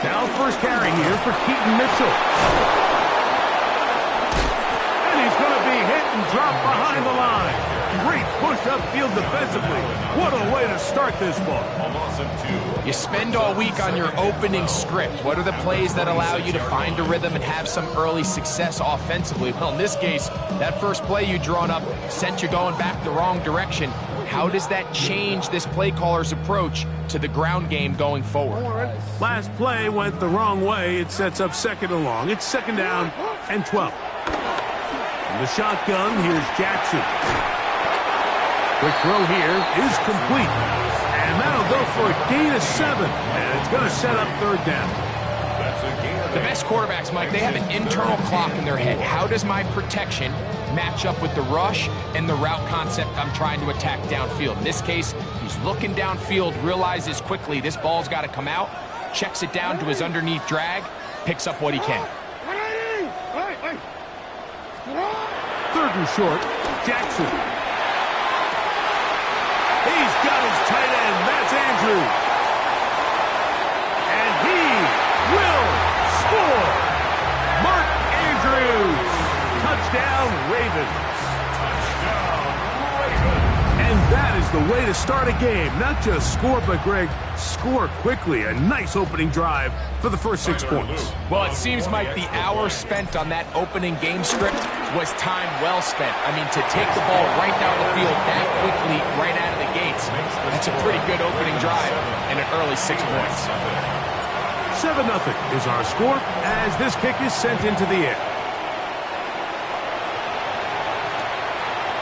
Now first carry here for Keaton Mitchell. And he's going to be hit and dropped behind the line. Great push upfield defensively. What a way to start this ball. You spend all week on your opening script. What are the plays that allow you to find a rhythm and have some early success offensively? Well, in this case, that first play you drawn up sent you going back the wrong direction. How does that change this play caller's approach to the ground game going forward? Last play went the wrong way. It sets up second and long. It's second down and 12. From the shotgun, here's Jackson. Quick throw here is complete. And that'll go for a gain of 7. And it's going to set up third down. The best quarterbacks, Mike, they have an internal clock in their head. How does my protection match up with the rush and the route concept I'm trying to attack downfield? In this case, he's looking downfield, realizes quickly this ball's got to come out, checks it down to his underneath drag, picks up what he can. Third and short, Jackson. He's got his tight end. That's Andrews. And he will score. Mark Andrews. Touchdown, Ravens. And that is the way to start a game. Not just score, but, Greg, score quickly. A nice opening drive for the first 6 points. Well, it seems like the hour spent on that opening game script was time well spent. I mean, to take the ball right down the field that quickly, right out of the gates, that's a pretty good opening drive and an early 6 points. 7-0 is our score as this kick is sent into the air.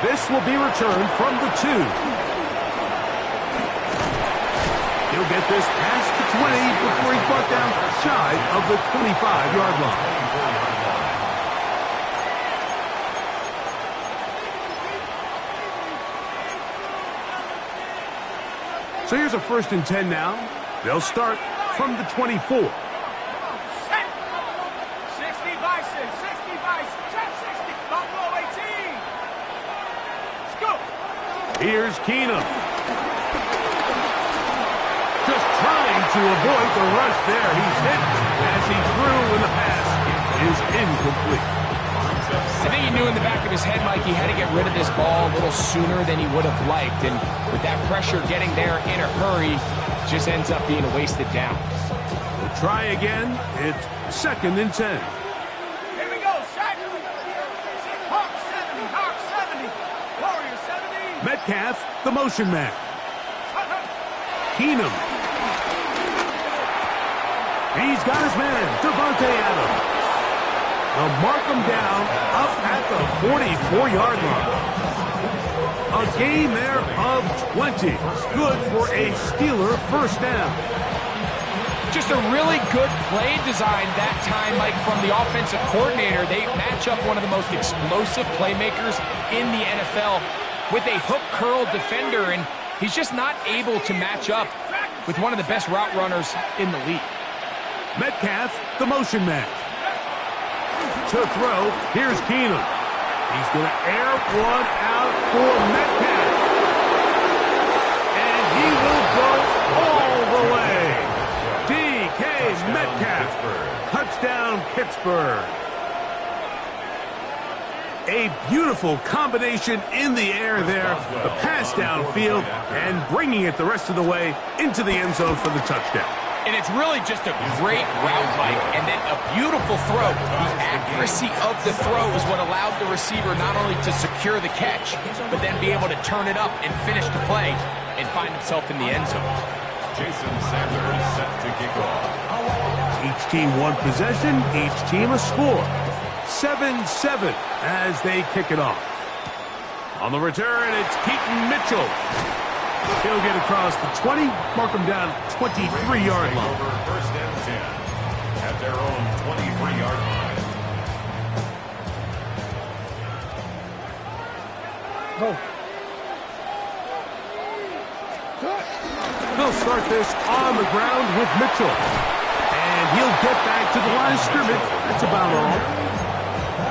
This will be returned from the 2. He'll get this past the 20 before he's brought down shy of the 25-yard line. So here's a 1st and 10 now. They'll start from the 24. 60 Bison, 60 Bison, 60, Buffalo 18. Let's go. Here's Keenum. Just trying to avoid the rush there. He's hit as he threw, and the pass is incomplete. I think he knew in the back of his head, Mike, he had to get rid of this ball a little sooner than he would have liked. And with that pressure getting there in a hurry, just ends up being a wasted down. We'll try again. It's 2nd and 10. Here we go, Shaq. Hawk 70, Hawk 70, Warrior 70. Metcalf, the motion man. Keenum. He's got his man, Devontae Adams. They'll mark him down up at the 44-yard line. A gain there of 20. Good for a Steeler first down. Just a really good play design that time, Mike, from the offensive coordinator. They match up one of the most explosive playmakers in the NFL with a hook curl defender, and he's just not able to match up with one of the best route runners in the league. Metcalf, the motion man. To throw, here's Keenum. He's going to air one out for Metcalf. And he will go all the way. DK Metcalf. Touchdown, Pittsburgh. A beautiful combination in the air there. The pass downfield and bringing it the rest of the way into the end zone for the touchdown. And it's really just a great route, Mike, and then a beautiful throw. The accuracy of the throw is what allowed the receiver not only to secure the catch, but then be able to turn it up and finish the play and find himself in the end zone. Jason Sanders set to kick off. Each team one possession, each team a score. 7-7 as they kick it off. On the return, it's Keaton Mitchell. He'll get across the 20, mark him down at the 23-yard line. First and 10 at their own 23-yard line. They'll start this on the ground with Mitchell. And he'll get back to the line of scrimmage. That's about all.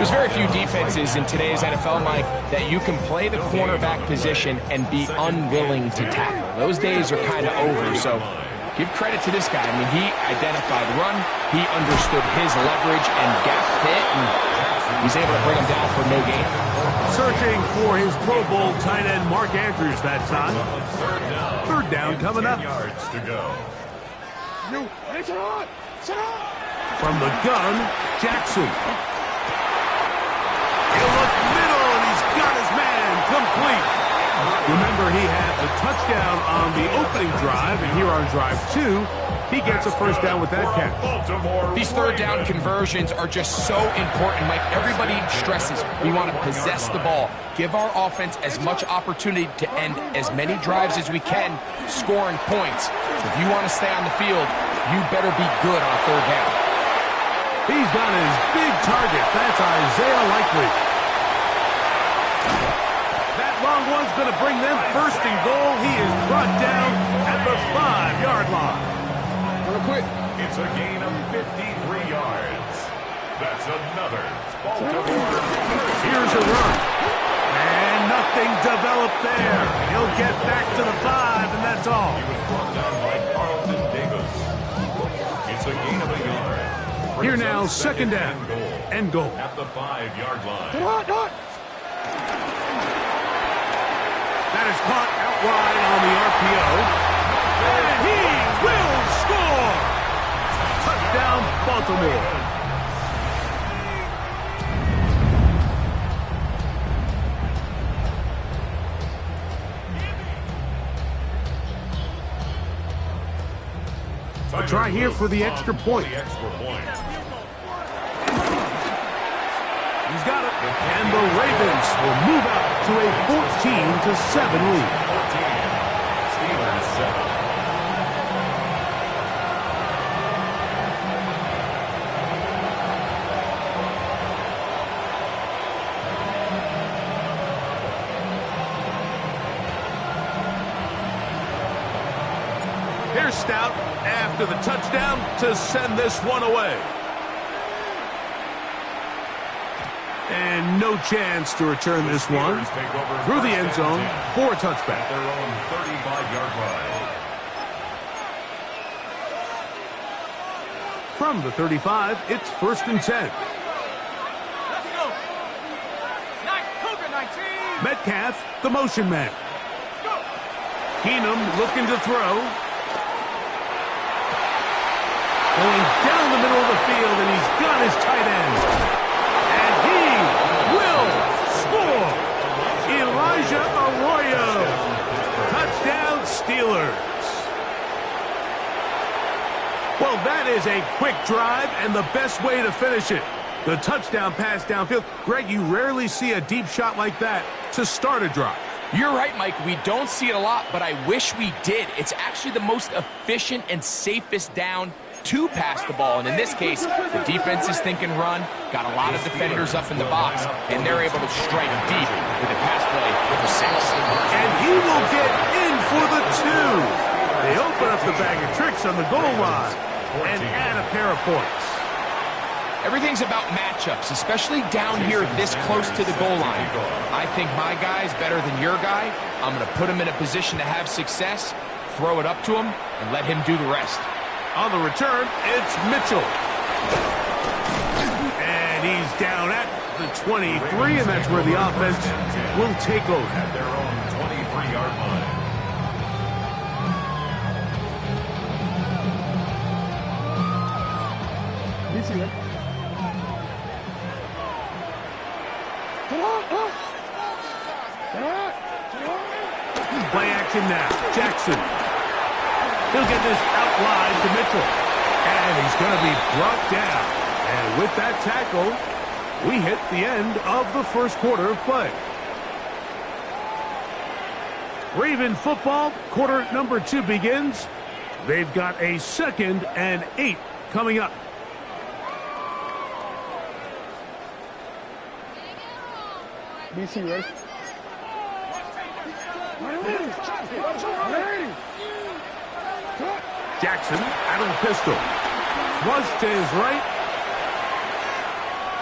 There's very few defenses in today's NFL, Mike, that you can play the cornerback position and be unwilling to tackle. Those days are kind of over, so give credit to this guy. I mean, he identified the run, he understood his leverage and gap fit, and he's able to bring him down for no gain. Searching for his Pro Bowl tight end Mark Andrews that time. Third down coming up. Yards to go. From the gun, Jackson. He'll look middle, and he's got his man complete. Remember, he had the touchdown on the opening drive, and here on drive 2, he gets a first down with that catch. These third down conversions are just so important, Mike. Everybody stresses we want to possess the ball, give our offense as much opportunity to end as many drives as we can, scoring points. So if you want to stay on the field, you better be good on third down. He's got his big target. That's Isaiah Likely. That long one's going to bring them first and goal. He is brought down at the 5-yard line. It's a gain of 53 yards. That's another Baltimore. Here's a run. And nothing developed there. He'll get back to the 5, and that's all. He was brought down by Carlton Davis. It's a gain of a yard. Here now, second down and goal. At the 5-yard line. That is caught out wide on the RPO. And he will score! Touchdown, Baltimore. A try here for the extra point. He's got it. And the Ravens will move out to a 14-7 lead. 14. Steelers 7. Here's Stout after the touchdown to send this one away. And no chance to return this one through the end zone for a touchback. Their own 35-yard line. From the 35, it's 1st and 10. Let's go. Cougar 19. Metcalf, the motion man. Go. Keenum looking to throw. Going down the middle of the field, and he's got his tight end. And he will score. Elijah Arroyo. Touchdown, Steelers. Well, that is a quick drive and the best way to finish it. The touchdown pass downfield. Greg, you rarely see a deep shot like that to start a drive. You're right, Mike. We don't see it a lot, but I wish we did. It's actually the most efficient and safest down to pass the ball. And in this case, the defense is thinking run, got a lot of defenders up in the box, and they're able to strike deep with a pass play for 6. And he will get in for the 2. They open up the bag of tricks on the goal line and add a pair of points. Everything's about matchups, especially down here this close to the goal line. I think my guy's better than your guy. I'm going to put him in a position to have success, throw it up to him, and let him do the rest. On the return, it's Mitchell. And he's down at the 23, and that's where the offense will take over. At their own 23-yard line. Play action now. Jackson. He'll get this out wide to Mitchell. And he's going to be brought down. And with that tackle, we hit the end of the first quarter of play. Raven football, quarter number 2 begins. They've got a 2nd and 8 coming up. BC, right? Jackson out of the pistol. Flush to his right.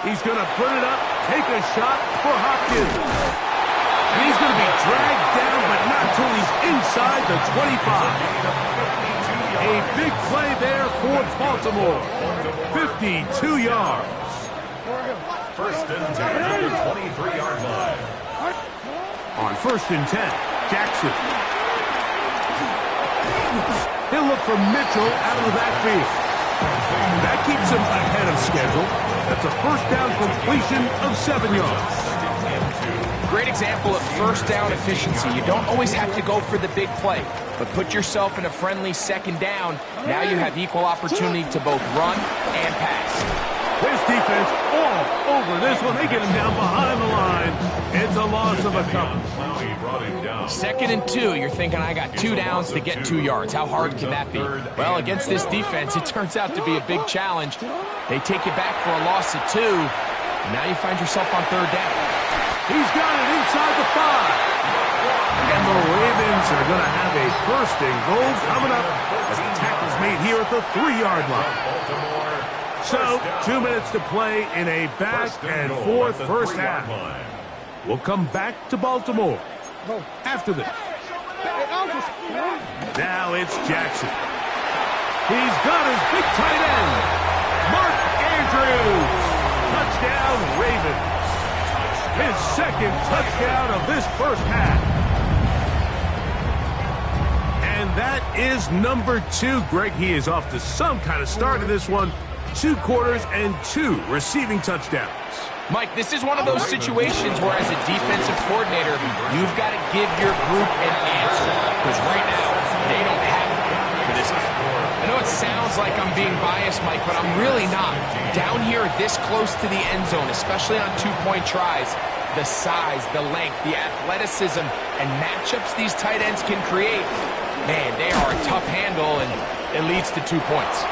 He's going to put it up, take a shot for Hopkins. And he's going to be dragged down, but not till he's inside the 25. A big play there for Baltimore. 52 yards. First and 10 at the 23-yard line. On first and 10, Jackson. He'll look for Mitchell out of the backfield. That keeps him ahead of schedule. That's a first down completion of 7 yards. Great example of first down efficiency. You don't always have to go for the big play, but put yourself in a friendly second down. Now you have equal opportunity to both run and pass. This defense all over this one. They get him down behind the line. It's a loss of a couple. Second and 2, you're thinking, I got 2 downs to get 2 yards. How hard can that be? Well, against this defense, it turns out to be a big challenge. They take you back for a loss of 2, and now you find yourself on third down. He's got it inside the 5. And the Ravens are going to have a first and goal coming up as the tackle's made here at the 3-yard line. So, 2 minutes to play in a back-and-forth first half. We'll come back to Baltimore after this. Now it's Jackson. He's got his big tight end, Mark Andrews. Touchdown, Ravens. His second touchdown of this first half. And that is number 2. Greg, he is off to some kind of start in this one. 2 quarters and 2 receiving touchdowns. Mike, this is one of those situations where as a defensive coordinator, you've got to give your group an answer. Because right now, they don't have it for this guy. I know it sounds like I'm being biased, Mike, but I'm really not. Down here this close to the end zone, especially on 2-point tries, the size, the length, the athleticism, and matchups these tight ends can create, man, they are a tough handle, and it leads to 2 points.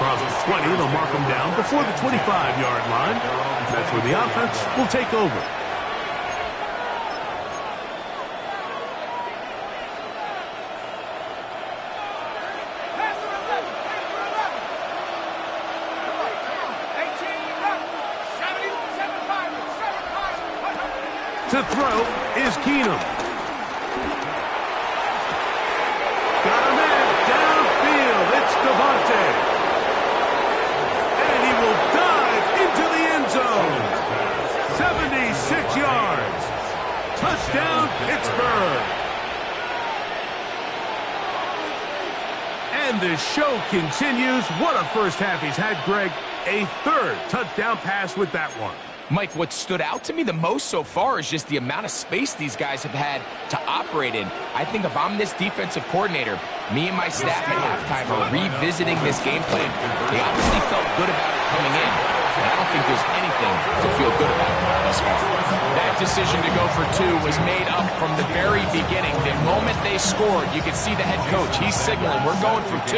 Across the 20, they'll mark him down before the 25-yard line. That's where the offense will take over. To throw is Keenum. Got him in, downfield, it's Devontae. And he will dive into the end zone. 76 yards. Touchdown, Pittsburgh. And the show continues. What a first half he's had, Greg. A third touchdown pass with that one. Mike, what stood out to me the most so far is just the amount of space these guys have had to operate in. I think if I'm this defensive coordinator, me and my staff at halftime are revisiting this game plan. They obviously felt good about it coming in, and I don't think there's anything to feel good about thus far. That decision to go for 2 was made up from the very beginning. The moment they scored, you could see the head coach. He's signaling, we're going for 2.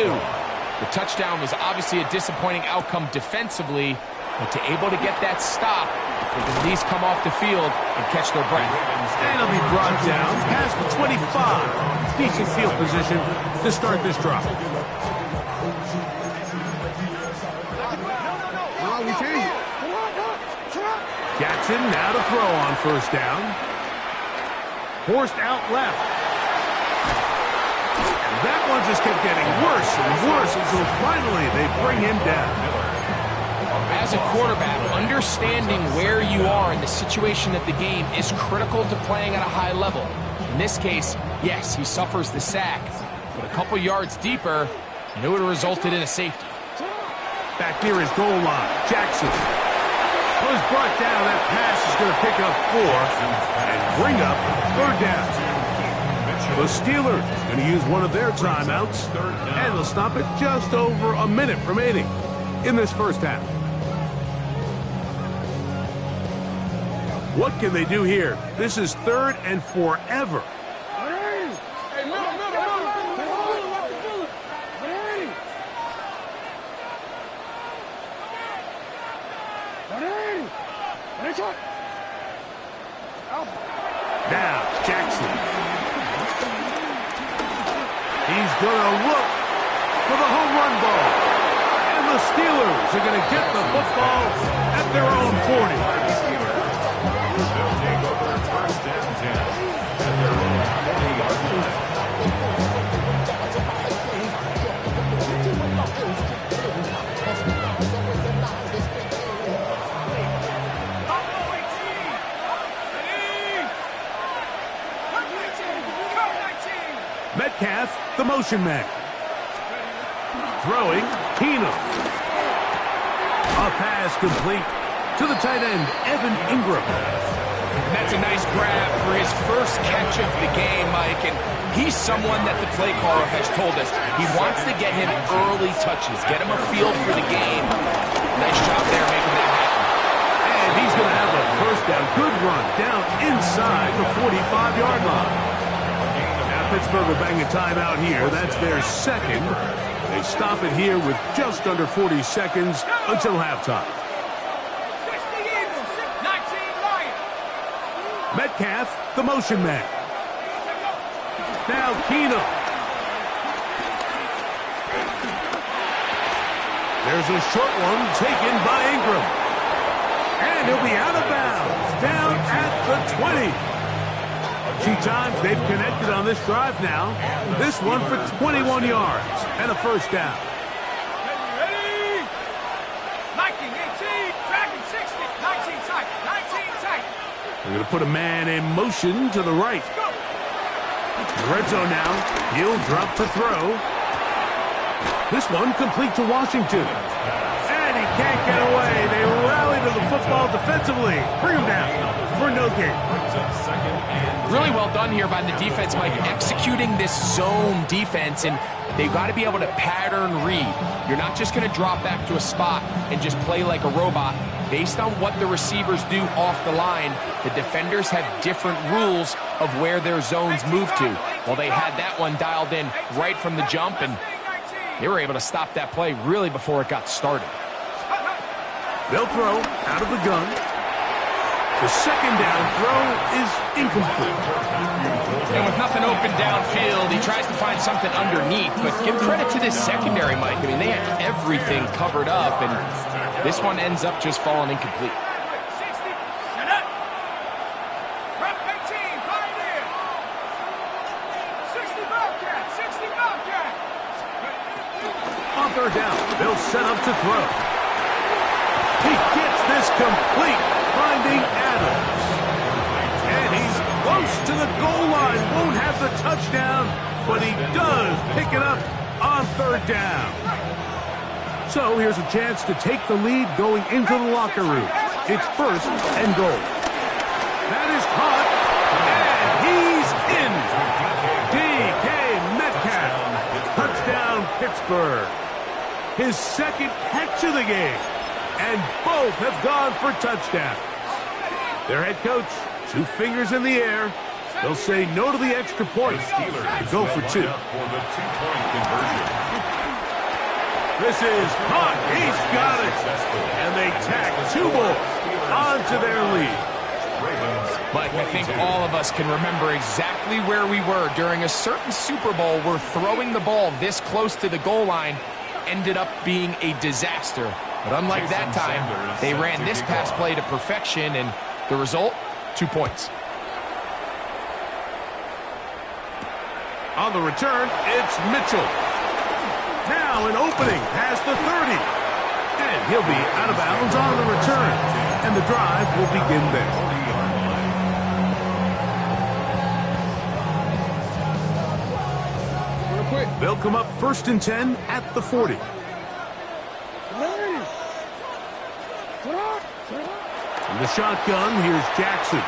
The touchdown was obviously a disappointing outcome defensively, but to able to get that stop, they can at least come off the field and catch their breath. And he'll be brought down past the 25. Decent field position to start this drive. Jackson now to throw on first down. Forced out left. And that one just kept getting worse and worse until finally they bring him down. As a quarterback, understanding where you are in the situation of the game is critical to playing at a high level. In this case, yes, he suffers the sack, but a couple yards deeper, and it would have resulted in a safety. Back near his goal line, Jackson was brought down. That pass is going to pick up 4 and bring up third down. The Steelers going to use one of their timeouts, and they'll stop it just over a minute remaining in this first half. What can they do here? This is 3rd and forever. Now, Jackson. He's going to look for the home run ball. And the Steelers are going to get the football at their own 40. They'll take over first and 10 at their own 40-yard line. Metcalf, the motion man. Throwing, Keenum. A pass complete to the tight end, Evan Ingram. And that's a nice grab for his first catch of the game, Mike. And he's someone that the play caller has told us he wants to get him early touches, get him a feel for the game. Nice job there making that happen. And he's going to have a first down. Good run down inside the 45-yard line. Pittsburgh will bang a timeout here. That's their second. They stop it here with just under 40 seconds until halftime. 60 Eagles, 19 Lions. Metcalf, the motion man. Now Keenum. There's a short one taken by Ingram. And he'll be out of bounds, down at the 20. 2 times they've connected on this drive now. This one for 21 yards and a first down. Ready? 19, 18, Dragon 60, 19 tight, 19 tight. They're going to put a man in motion to the right. The red zone now. He'll drop to throw. This one complete to Washington. And he can't get away. They rally to the football defensively. Bring him down for no gain. Really well done here by the defense, Mike, executing this zone defense, and they've got to be able to pattern read. You're not just going to drop back to a spot and just play like a robot. Based on what the receivers do off the line, the defenders have different rules of where their zones move to. Well, they had that one dialed in right from the jump, and they were able to stop that play really before it got started. They'll throw out of the gun. The second down throw is incomplete. And with nothing open downfield, he tries to find something underneath. But give credit to this secondary, Mike. I mean, they had everything covered up, and this one ends up just falling incomplete. 60, set up. Prep 18, Pioneer. 60 Bobcat, 60 Bobcat. On third down, they'll set up to throw. He gets this complete, finding Adams. And he's close to the goal line. Won't have the touchdown, but he does pick it up on third down. So here's a chance to take the lead going into the locker room. It's first and goal. That is caught, and he's in. DK Metcalf. Touchdown, Pittsburgh. His second catch of the game. And both have gone for touchdowns. Their head coach, 2 fingers in the air. They'll say no to the extra point and go for 2. For the 2-point conversion. This is caught. He's got it. And they tack 2 more onto their lead. Mike, I think all of us can remember exactly where we were during a certain Super Bowl where throwing the ball this close to the goal line ended up being a disaster. But unlike that time, they ran this pass play to perfection, and the result, 2 points. On the return, it's Mitchell. Now an opening past the 30. And he'll be out of bounds on the return. And the drive will begin there. They'll come up first and 10 at the 40. From the shotgun, here's Jackson.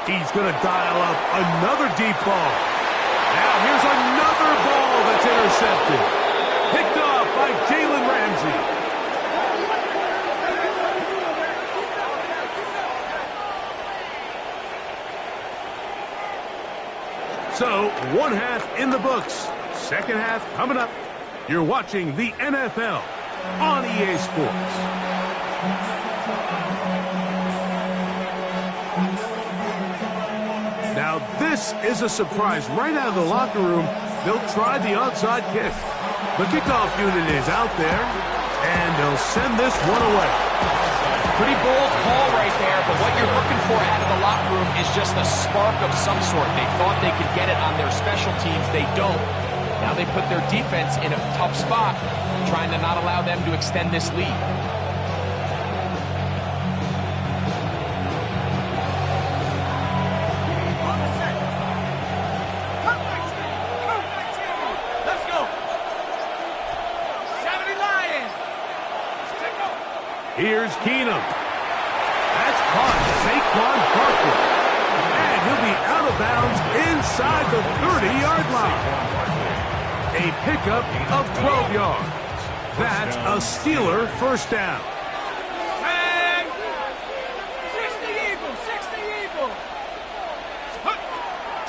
He's going to dial up another deep ball. Now here's another ball that's intercepted. Picked off by Jalen Ramsey. So, 1 half in the books. Second half coming up. You're watching the NFL on EA Sports. Now, this is a surprise. Right out of the locker room, they'll try the onside kick. The kickoff unit is out there, and they'll send this one away. Pretty bold call right there, but what you're looking for out of the locker room is just a spark of some sort. They thought they could get it on their special teams. They don't. Now they put their defense in a tough spot, trying to not allow them to extend this lead. Here's Keenum. That's caught Saquon Barkley. And he'll be out of bounds inside the 30-yard line. A pickup of 12 yards. That's a Steeler first down. 60 Eagles, 60 Eagles.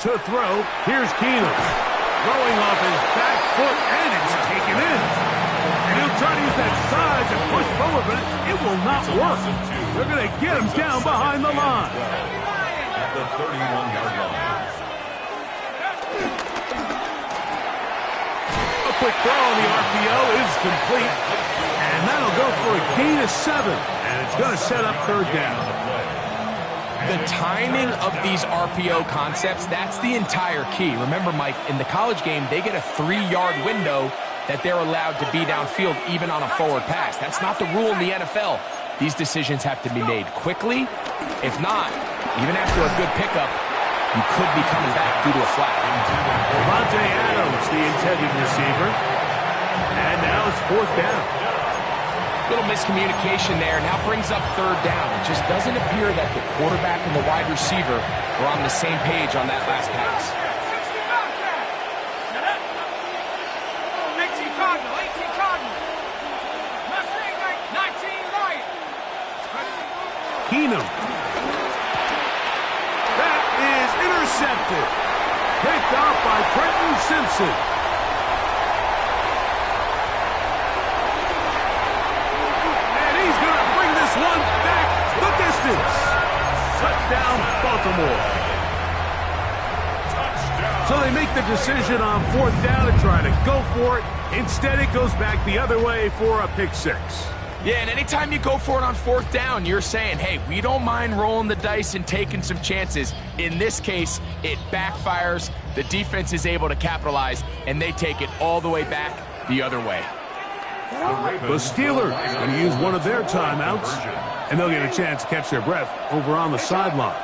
To throw, here's Keenum. Throwing off his back foot, and it's taken in. And he'll try to use that size and push forward, but it will not work. They're going to get him down behind the line. At the 31-yard line. A quick throw on the RPO is complete. And that'll go for a gain of 7. And it's going to set up third down. The timing of these RPO concepts, that's the entire key. Remember, Mike, in the college game, they get a 3-yard window that they're allowed to be downfield even on a forward pass. That's not the rule in the NFL. These decisions have to be made quickly. If not, even after a good pickup, you could be coming back due to a flag. Devontae Adams, the intended receiver. And now it's fourth down. Little miscommunication there. Now brings up third down. It just doesn't appear that the quarterback and the wide receiver were on the same page on that last pass. 18 Cardinal, 18 Cardinal. Mustang 19 right. Keenum. That is intercepted. Picked off by Trenton Simpson. And he's going to bring this one back the distance. Touchdown, Baltimore. So they make the decision on fourth down to try to go for it. Instead, it goes back the other way for a pick six. Yeah, and anytime you go for it on fourth down, you're saying, hey, we don't mind rolling the dice and taking some chances. In this case, it backfires. The defense is able to capitalize, and they take it all the way back the other way. The Steelers going to use one of their timeouts, and they'll get a chance to catch their breath over on the sideline.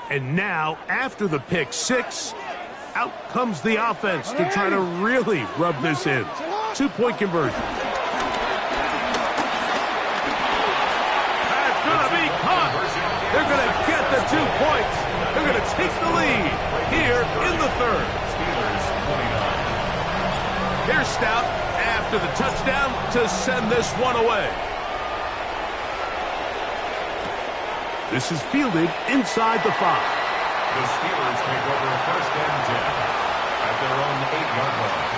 And now, after the pick six, out comes the offense to try to really rub this in. 2-point conversion. That's going to be caught. They're going to get the 2 points. They're going to take the lead here in the third. Steelers 29. Here's Stout after the touchdown to send this one away. This is fielded inside the 5. The Steelers take over first and 10 at their own 8-yard line.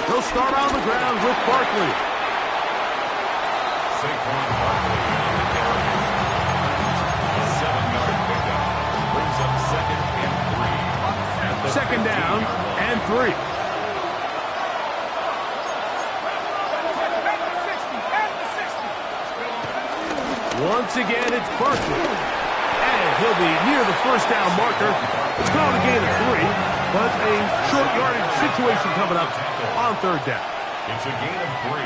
They'll start on the ground with Barkley. Saquon Barkley on the carry. A 7-yard pickup brings up second and 3. Second down and 3. Once again, it's Barkley. And he'll be near the first down marker. It's called a gain of 3, but a short yardage situation coming up on third down. It's a gain of 3.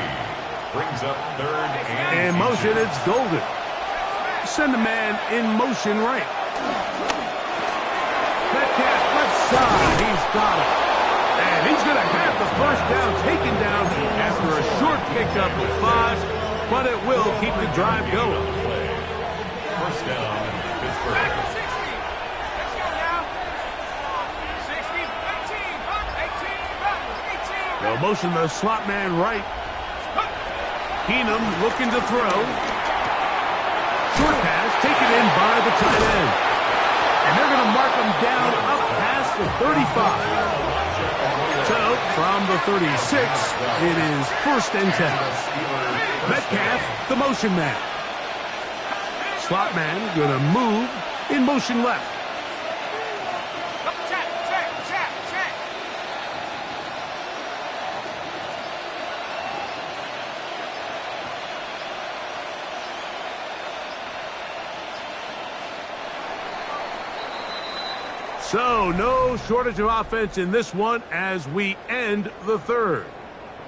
Brings up third and In motion, it's Golden. Send a man in motion right. Metcalf left side. He's got it. And he's going to have the first down taken down after a short pickup of 5, but it will keep the drive going. first down, Pittsburgh. 60. Let's go now. 60, 18, 18. They'll motion the slot man right. Keenum looking to throw. Short pass taken in by the tight end. And they're going to mark him down up past the 35. So, from the 36, it is 1st and 10. Metcalf, the motion man. Slot man going to move in motion left. Check, check, check, check. So, no shortage of offense in this one as we end the 3rd.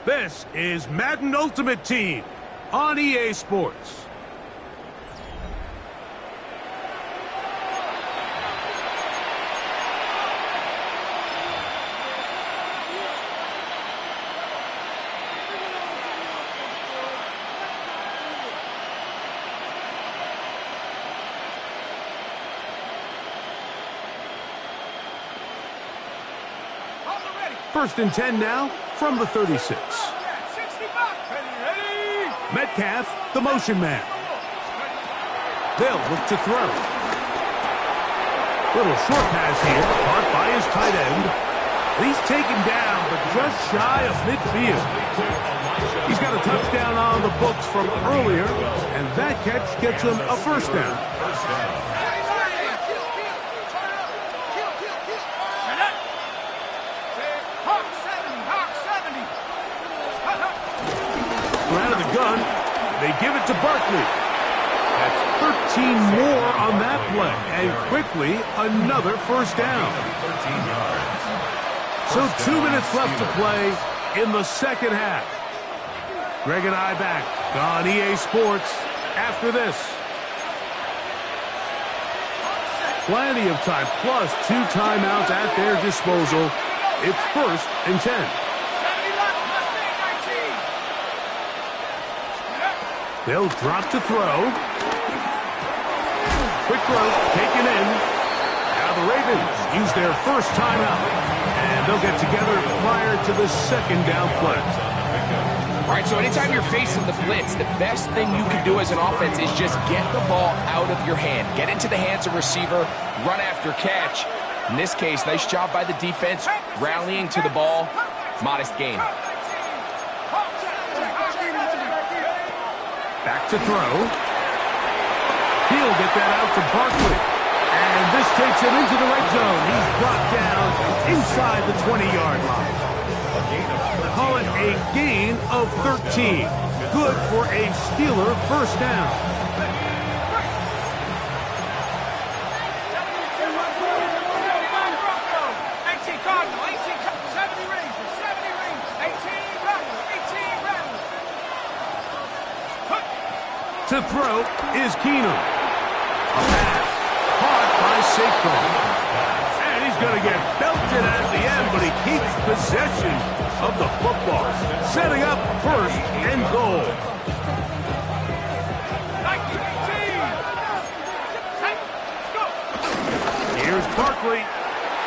This is Madden Ultimate Team on EA Sports. First and 10 now from the 36. 60 bucks. Ready. Metcalf, the motion man. They'll look to throw. Little short pass here, caught by his tight end. He's taken down, but just shy of midfield. He's got a touchdown on the books from earlier, and that catch gets him a 1st down. Out of the gun, they give it to Barkley. That's 13 more on that play, and quickly another 1st down. So 2 minutes left to play in the 2nd half. Greg and I back on EA Sports after this. Plenty of time, plus 2 timeouts at their disposal. It's 1st and 10. They'll drop to throw. Quick throw, taken in. Now the Ravens use their 1st timeout. And they'll get together prior to the 2nd down play. All right, so anytime you're facing the blitz, the best thing you can do as an offense is just get the ball out of your hand. Get into the hands of receiver, run after catch. In this case, nice job by the defense, rallying to the ball. Modest gain. Back to throw. He'll get that out to Barkley. And this takes him into the red zone. He's brought down inside the 20-yard line. Call it a gain of 13. Good for a Steeler 1st down. To throw is Keenum. A pass caught by Saquon. And he's going to get belted at the end, but he keeps possession of the football. Setting up 1st and goal. Here's Barkley.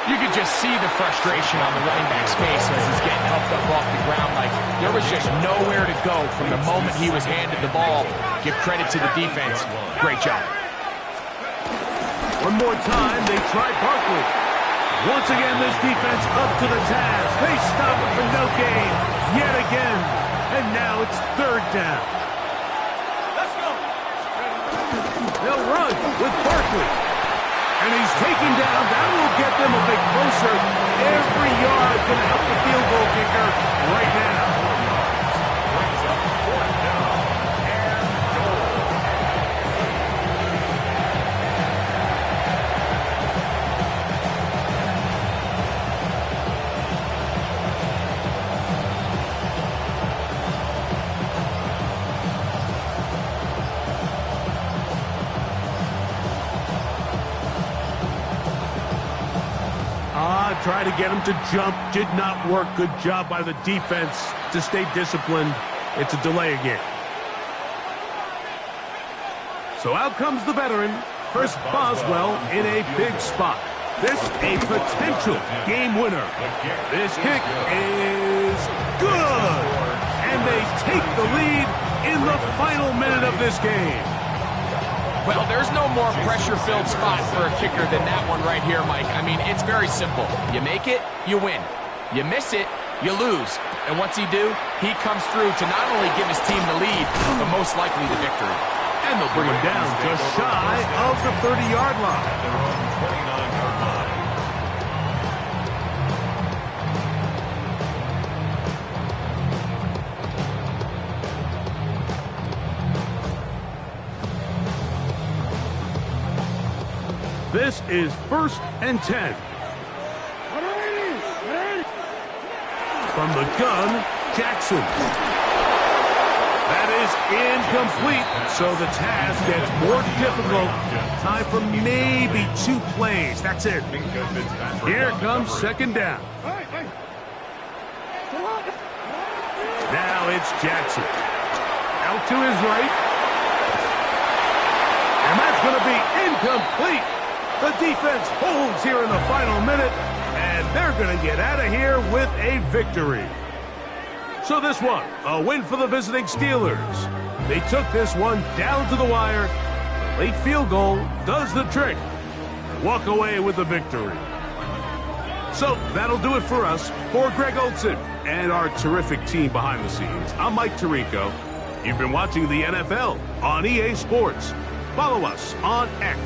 You could just see the frustration on the running back's face as he's getting helped up off the ground. Like, there was just nowhere to go from the moment he was handed the ball. Give credit to the defense. Great job. One more time, they try Barkley. Once again, this defense up to the task. They stop it for no gain yet again. And now it's 3rd down. Let's go. They'll run with Barkley. And he's taken down. That will get them a bit closer. Every yard going to help the field goal kicker right now. Brings up 4th down and goal. Try to get him to jump. Did not work. Good job by the defense to stay disciplined. It's a delay again. So out comes the veteran, Chris Boswell, in a big spot. This a potential game winner. This kick is good. and they take the lead in the final minute of this game. Well, there's no more pressure-filled spot for a kicker than that one right here, Mike. I mean, it's very simple. You make it, you win. You miss it, you lose. And what's he do? He comes through to not only give his team the lead, but most likely the victory. And they'll bring him down just shy of the 30-yard line. At their own 29-yard line. This is 1st and 10. From the gun, Jackson. That is incomplete, so the task gets more difficult. Time for maybe 2 plays. That's it. Here comes 2nd down. Now it's Jackson. Out to his right. And that's going to be incomplete. The defense holds here in the final minute, and they're going to get out of here with a victory. So this one, a win for the visiting Steelers. They took this one down to the wire. The late field goal does the trick. Walk away with the victory. So that'll do it for us. For Greg Olsen and our terrific team behind the scenes, I'm Mike Tirico. You've been watching the NFL on EA Sports. Follow us on X.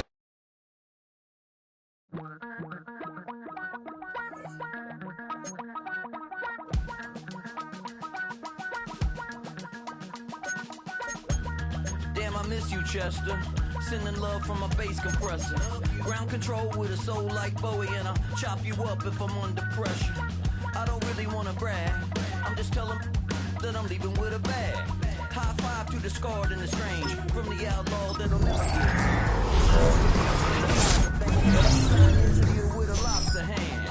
Damn, I miss you, Chester. Sending love from a bass compressor. Ground control with a soul like Bowie, and I'll chop you up if I'm under pressure. I don't really want to brag. I'm just telling that I'm leaving with a bag. High five to the scarred and the strange. From the outlaw that'll never get with a lobster hand.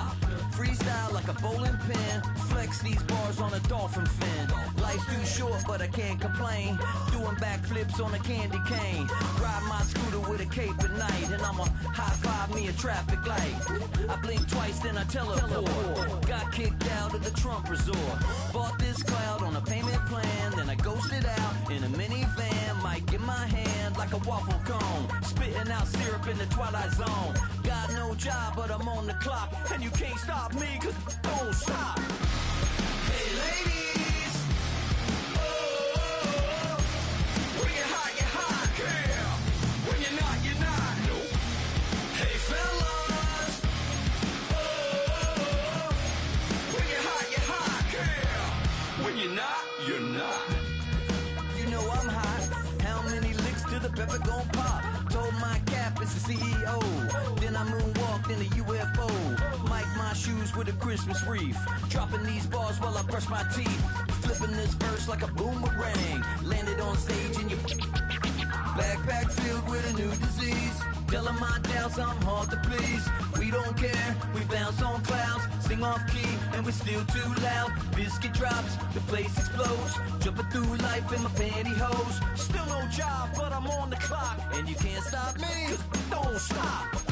Freestyle like a bowling pin. Flex these bars on a dolphin fin. Life's too short, but I can't complain. Doing backflips on a candy cane. Ride my scooter with a cape at night. And I'ma high five me a traffic light. I blink twice, then I teleport. Got kicked out of the Trump resort. Bought this cloud on a payment plan. Then I ghosted out in a minivan. Mic in my hand like a waffle cone. Spitting out syrup in the twilight zone. Got no job, but I'm on the clock. And you can't stop me, cause don't stop. Hey ladies, oh, when you're hot, girl. When you're not, nope. Hey fellas, oh, when you're hot, girl. When you're not. You know I'm hot. How many licks till the pepper gon' pop? Told my cap it's the CEO. Then I moonwalked in a UFO. Mike my shoes with a Christmas wreath. Dropping these bars while I brush my teeth. Flipping this verse like a boomerang. Landed on stage in your backpack filled with a new disease. Telling my doubts I'm hard to please. We don't care, we bounce on clouds. Sing off key and we're still too loud. Biscuit drops, the place explodes. Jumping through life in my pantyhose. Still no job, but I'm on the clock. And you can't stop me, 'cause don't stop.